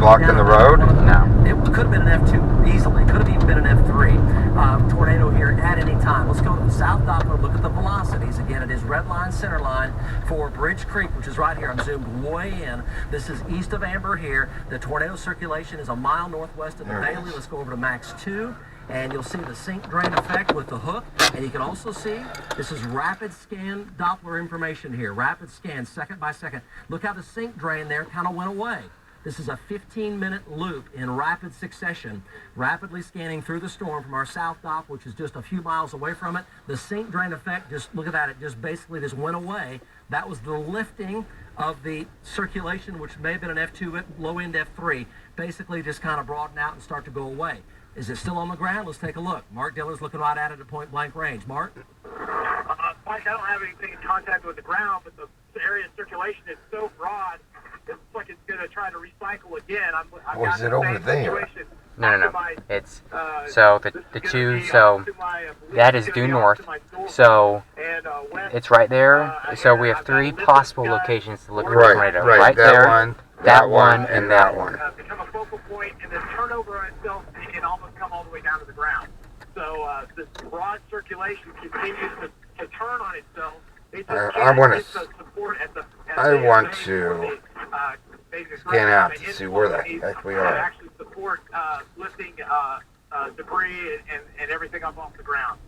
blocking the road? No. It could have been an F2 easily. Could have even been an F3. Tornado here at any time. Let's go to the south Doppler. Look at the velocities. Again, it is red line, center line for Bridge Creek, which is right here. I'm zoomed way in. This is east of Amber here. The tornado circulation is a mile northwest of the Bailey. Let's go over to max 2. And you'll see the sink drain effect with the hook. And you can also see this is rapid scan Doppler information here. Rapid scan, second by second. Look how the sink drain there kind of went away. This is a 15-minute loop in rapid succession, rapidly scanning through the storm from our south dock, which is just a few miles away from it. The sink drain effect, just look at that, it just basically just went away. That was the lifting of the circulation, which may have been an F2, low-end F3, basically just kind of broaden out and start to go away. Is it still on the ground? Let's take a look. Mark Diller's looking right at it at point-blank range. Mark? Mike, I don't have anything in contact with the ground, but the area of circulation is so broad, it's like it's going to try to recycle again. Is it over there? No. It's so the two. So that is due north. So it's right there. So we have three possible locations to look for a tornado. Right there, that one, and that one. Become a focal point, and then turn over on itself and almost come all the way down to the ground. So this broad circulation continues to turn on itself. I want to scan out to see where the heck we are. Actually support lifting debris and everything up off the ground.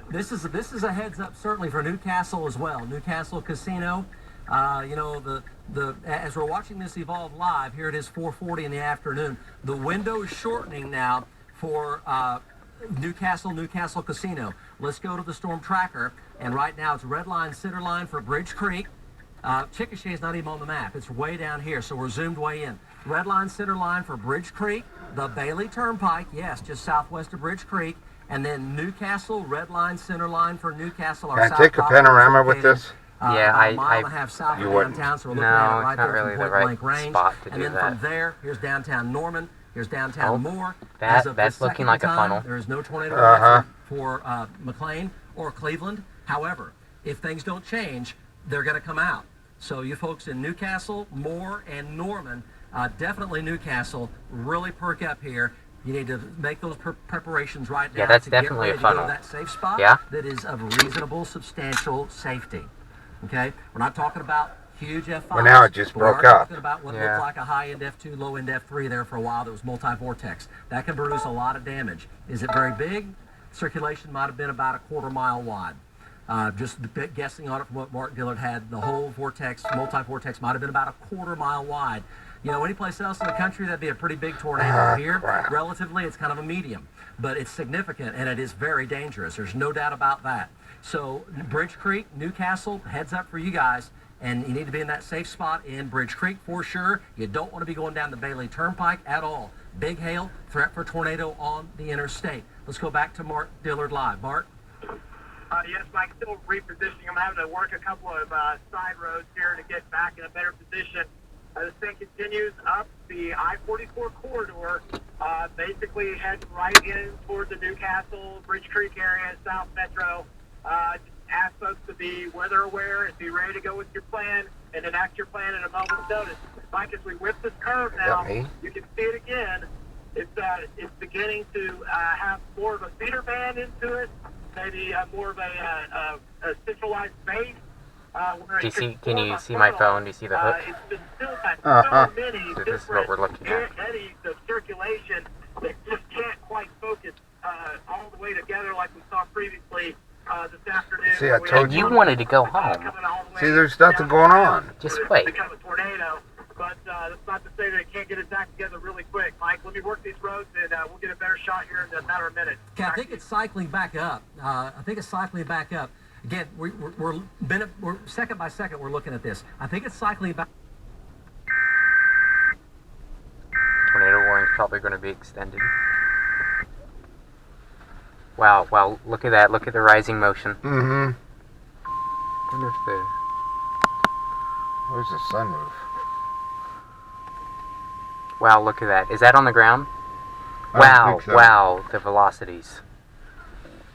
This is a heads up certainly for Newcastle as well. Newcastle Casino. You know, as we're watching this evolve live, here it is 4:40 in the afternoon. The window is shortening now for Newcastle Casino. Let's go to the storm tracker, and right now it's red line, center line for Bridge Creek. Chickasha is not even on the map. It's way down here, so we're zoomed way in. Red line, center line for Bridge Creek. The Bailey Turnpike, yes, just southwest of Bridge Creek. And then Newcastle, red line, center line for Newcastle. Can I take a panorama with this? Yeah, a mile and a half south of downtown, so we're looking at it right there from point-blank range. And then from there, here's downtown Norman. Here's downtown Moore. That's looking like a funnel. There is no tornado for McLean or Cleveland. However, if things don't change, they're going to come out. So you folks in Newcastle, Moore, and Norman, definitely Newcastle, really perk up here. You need to make those preparations right now. Yeah, that's to definitely get ready a funnel. To go to that safe spot that is of reasonable, substantial safety. Okay? We're not talking about huge F5. Well, now it just broke up. We're talking about what looked like a high-end F2, low-end F3 there for a while that was multi-vortex. That can produce a lot of damage. Is it very big? Circulation might have been about a quarter mile wide. Just guessing on it from what Mark Dillard had, the whole vortex, multi-vortex, might have been about a quarter mile wide. You know, any place else in the country, that'd be a pretty big tornado. Here, relatively, it's kind of a medium. But it's significant, and it is very dangerous. There's no doubt about that. So, Bridge Creek, Newcastle, heads up for you guys. And you need to be in that safe spot in Bridge Creek for sure. You don't want to be going down the Bailey Turnpike at all. Big hail, threat for tornado on the interstate. Let's go back to Mark Dillard live. Mark? Yes, Mike, still repositioning. I'm having to work a couple of side roads here to get back in a better position. This thing continues up the I-44 corridor, basically heading right in toward the Newcastle, Bridge Creek area, South Metro. Just ask folks to be weather aware and be ready to go with your plan and enact your plan at a moment's notice. Mike, as we whip this curve now, you can see it again. It's beginning to have more of a feeder band into it, maybe more of a centralized base. Can you see my phone? Do you see the hook? It's been still got so many So this is what we're looking at. eddies of circulation that just can't quite focus all the way together like we saw previously this afternoon. See, I told you wanted to go home. See, there's nothing going on. Just wait. Become a tornado, but that's not to say that it can't get its act together really quick. Mike, let me work these roads, and we'll get a better shot here in a matter of minutes. Okay, I think it's cycling back up. Again, we're second by second we're looking at this. I think it's cycling back. Tornado warning's probably going to be extended. Wow, look at that. Look at the rising motion. Mm-hmm. I wonder if Where's the sunroof? Wow, look at that. Is that on the ground? I don't think so. Wow, the velocities.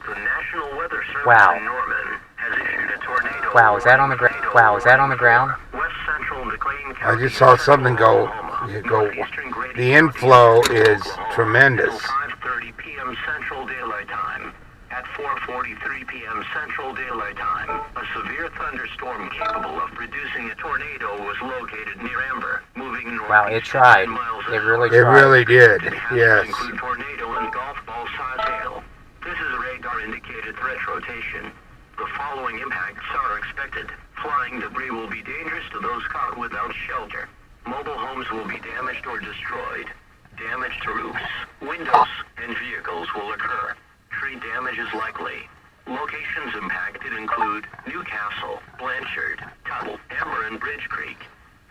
The National Weather Service Wow. in Norman has issued a tornado Wow, is that on the ground? Wow, is that on the ground? West Central McLean I County. just saw something go You go. Northeastern Grady The County, inflow is Oklahoma, tremendous. Until 5:30 p.m. Central Daylight Time. At 4:43 p.m. Central Daylight Time, a severe thunderstorm capable of producing a tornado was located near Amber, moving northeast. Wow, it tried. 10 miles It an really hour. It tried. really did. It has to Yes. include tornado and golf ball size hail. This is a radar-indicated threat rotation. The following impacts are expected. Flying debris will be dangerous to those caught without shelter. Mobile homes will be damaged or destroyed. Damage to roofs, windows, and vehicles will occur. Tree damage is likely. Locations impacted include Newcastle, Blanchard, Tuttle, Amber, and Bridge Creek.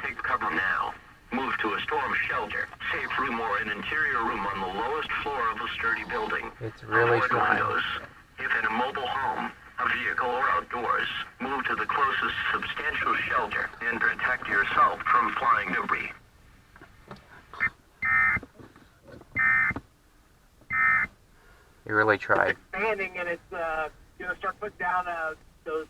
Take cover now. Move to a storm shelter, safe room, or an interior room on the lowest floor of a sturdy building. It's really Avoid trying. windows. If in a mobile home, a vehicle, or outdoors, move to the closest substantial shelter and protect yourself from flying debris. You really tried. Expanding, and it's going to start putting down those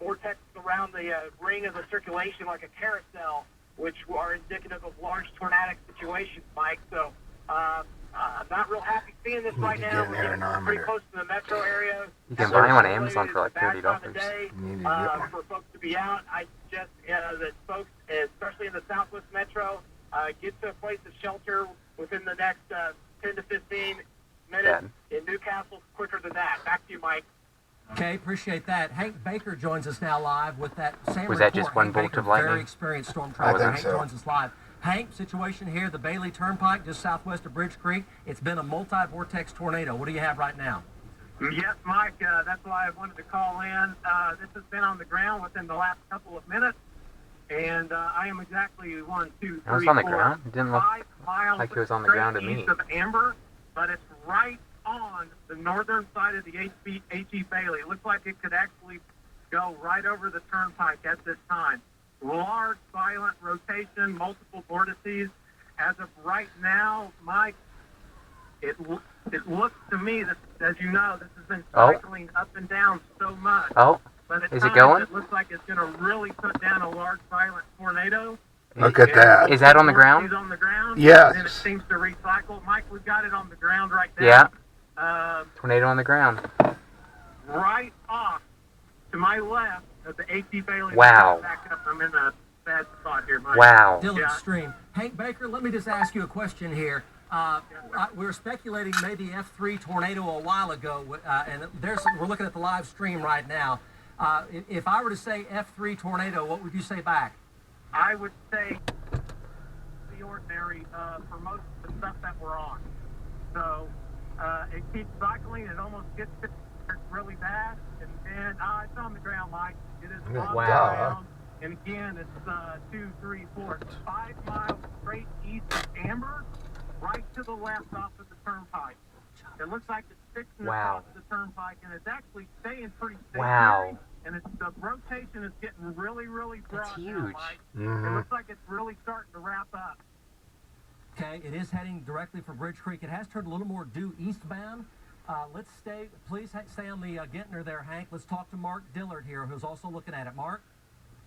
vortexes around the ring of the circulation like a carousel, which are indicative of large tornadic situations, Mike. So I'm not real happy seeing this right to now. get an We're getting anerometer. pretty close to the metro area. You can buy them on Amazon for like $30. You need to get one. For folks to be out, I suggest that folks, especially in the Southwest Metro, get to a place of shelter within the next 10 to 15 minutes. In Newcastle, quicker than that. Back to you, Mike. Okay, appreciate that. Hank Baker joins us now live with that same Was report. that just one Hank bolt Baker, of lightning? Very experienced storm I tracker. think Hank so. joins us live. Hank, situation here, the Bailey Turnpike, just southwest of Bridge Creek. It's been a multi-vortex tornado. What do you have right now? Yes, Mike, that's why I wanted to call in. This has been on the ground within the last couple of minutes, and I am exactly 1, 2, 3, It was on the 4, ground? It didn't look 5 miles like it was on the straight ground to me. east of Amber, but it's right on the northern side of the H.E. Bailey. It looks like it could actually go right over the turnpike at this time. Large, violent rotation, multiple vortices. As of right now, Mike, it looks to me that, as you know, this has been cycling up and down so much. Oh, But at is it times, going? It looks like it's going to really put down a large, violent tornado. Look at that. Is that on the ground? It's on the ground. Yes. And then it seems to recycle. Mike, we've got it on the ground right now. Yeah. Tornado on the ground. Right off to my left of the H.E. Bailey. Wow. Back up. I'm in a bad spot here, Mike. Wow. Still Yeah. extreme. Hank Baker, let me just ask you a question here. We were speculating maybe F3 tornado a while ago, and we're looking at the live stream right now. If I were to say F3 tornado, what would you say back? I would say the ordinary for most of the stuff that we're on. So it keeps cycling. It almost gets really bad. And then it's on the ground, Mike. It is on Wow. the ground. And again, it's 2, 3, 4, 5 miles straight east of Amber, right to the left off of the turnpike. It looks like it's fixing Wow. across the turnpike, and it's actually staying pretty stationary. Wow. And the rotation is getting really, really broad. That's now, huge. Mike. It Mhm. looks like it's really starting to wrap up. Okay, it is heading directly for Bridge Creek. It has turned a little more due eastbound. Let's please stay on the Gentner there, Hank. Let's talk to Mark Dillard here, who's also looking at it. Mark?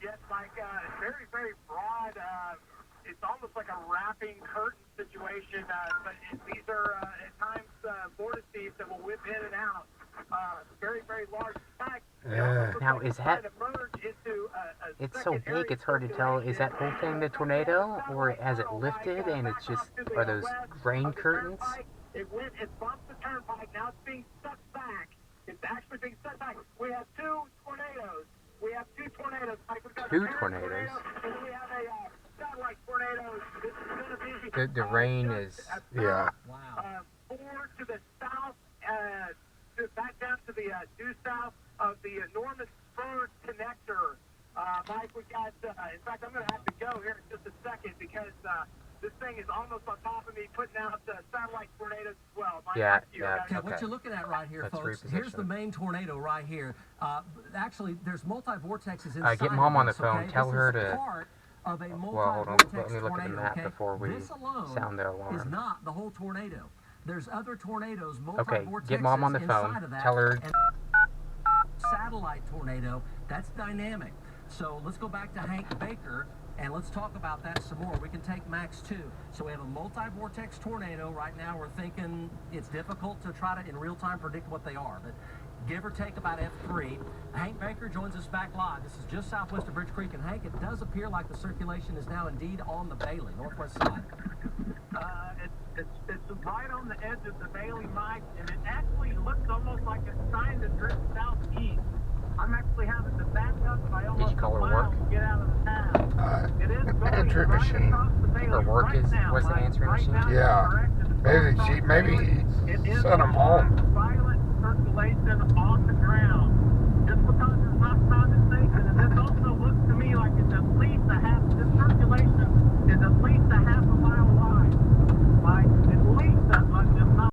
Yes, Mike, very, very broad. It's almost like a wrapping curtain situation, but these are at times vortices that will whip in and out. Very, very large. In fact, Yeah. Now, is that... to merge into a It's so secondary big, it's hard to tell. Is that whole thing the tornado, or has it lifted and it's just... Are those rain curtains? It went and bumped the turnpike. Now it's being sucked back. It's actually being sucked back. We have two tornadoes. Mike. We've got Two a tornadoes? tornado, and we have a satellite tornado. This is going to be The rain is... Yeah. Wow. forward to the south, back down to the due south of the Norman Spur connector. Mike, we got, in fact, I'm going to have to go here in just a second because this thing is almost on top of me, putting out satellite tornadoes as well. Mike, Yeah, back to you, yeah. okay? Okay, what you're looking at right here, Let's folks, reposition here's the it. main tornado right here. Actually, there's multi-vortexes inside get Mom of on the this, phone. okay? Tell This her is to... part of a Well, hold on. multi-vortex Let me look at the tornado, map okay? before we This alone sound the is alarm. not the whole tornado. There's other tornadoes, Okay, multi-vortexes get Mom on the inside phone. of that, Tell her... and satellite tornado, that's dynamic. So let's go back to Hank Baker. And let's talk about that some more. We can take Max 2. So we have a multi-vortex tornado. Right now we're thinking it's difficult to try to in real time predict what they are, but give or take about F3. Hank Baker joins us back live. This is just southwest of Bridge Creek. And Hank, it does appear like the circulation is now indeed on the Bailey, northwest side. It's right on the edge of the Bailey, Mike, and it actually looks almost like it's trying to drift southeast. I'm actually having to back up by almost a mile to get out of the town. It is going Answering right machine. across the Bailey Her work right is now, was the Mike. answering Right machine. now, Yeah. correct. It's going across the Maybe Bailey. he It is sent him home.